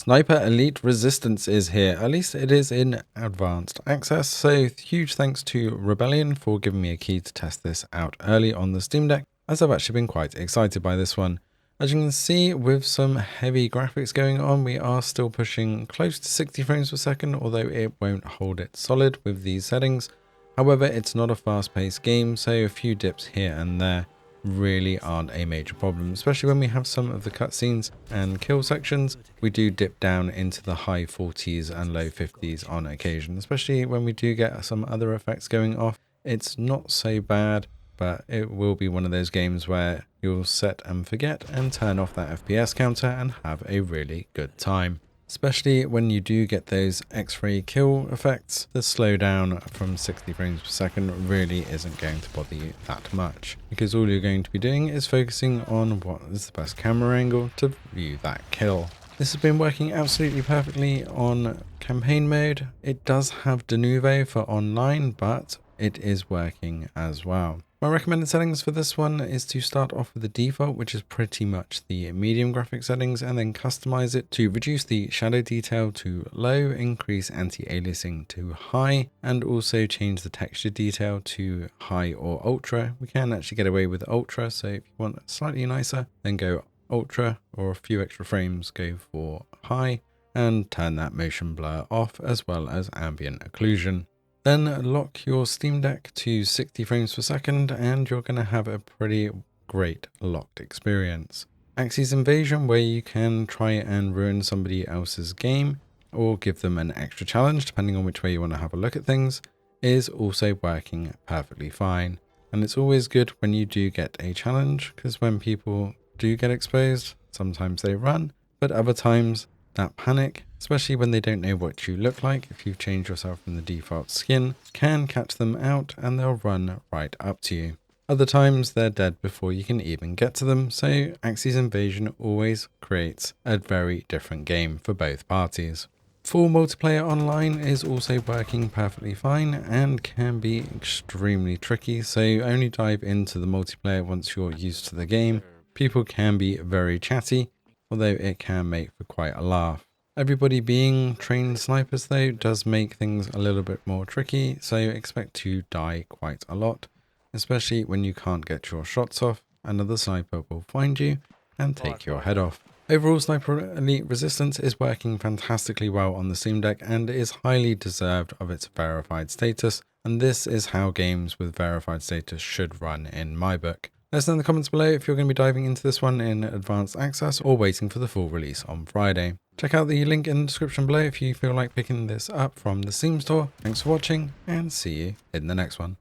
Sniper Elite Resistance is here, at least it is in advanced access, so huge thanks to Rebellion for giving me a key to test this out early on the Steam Deck, as I've actually been quite excited by this one. As you can see, with some heavy graphics going on, we are still pushing close to 60 frames per second, although it won't hold it solid with these settings. However, it's not a fast-paced game, so a few dips here and there really aren't a major problem, especially when we have some of the cutscenes and kill sections. We do dip down into the high 40s and low 50s on occasion, especially when we do get some other effects going off. It's not so bad, but it will be one of those games where you'll set and forget and turn off that FPS counter and have a really good time. Especially when you do get those X-ray kill effects, the slowdown from 60 frames per second really isn't going to bother you that much, because all you're going to be doing is focusing on what is the best camera angle to view that kill. This has been working absolutely perfectly on campaign mode. It does have de novo for online, but it is working as well. My recommended settings for this one is to start off with the default, which is pretty much the medium graphic settings, and then customize it to reduce the shadow detail to low, increase anti-aliasing to high, and also change the texture detail to high or ultra. We can actually get away with ultra, so if you want it slightly nicer, then go ultra, or a few extra frames, go for high, and turn that motion blur off, as well as ambient occlusion. Then lock your Steam Deck to 60 frames per second and you're going to have a pretty great locked experience. Axis Invasion, where you can try and ruin somebody else's game or give them an extra challenge depending on which way you want to have a look at things, is also working perfectly fine. And it's always good when you do get a challenge, because when people do get exposed, sometimes they run, but other times that panic, especially when they don't know what you look like if you've changed yourself from the default skin, can catch them out and they'll run right up to you. Other times they're dead before you can even get to them, so Axis Invasion always creates a very different game for both parties. Full multiplayer online is also working perfectly fine and can be extremely tricky, so only dive into the multiplayer once you're used to the game. People can be very chatty, although it can make for quite a laugh. Everybody being trained snipers though does make things a little bit more tricky, so expect to die quite a lot, especially when you can't get your shots off. Another sniper will find you and take your head off. Overall, Sniper Elite Resistance is working fantastically well on the Steam Deck and is highly deserved of its verified status, and this is how games with verified status should run in my book. Let us know in the comments below if you're going to be diving into this one in advanced access or waiting for the full release on Friday. Check out the link in the description below if you feel like picking this up from the Steam store. Thanks for watching and see you in the next one.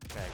Okay.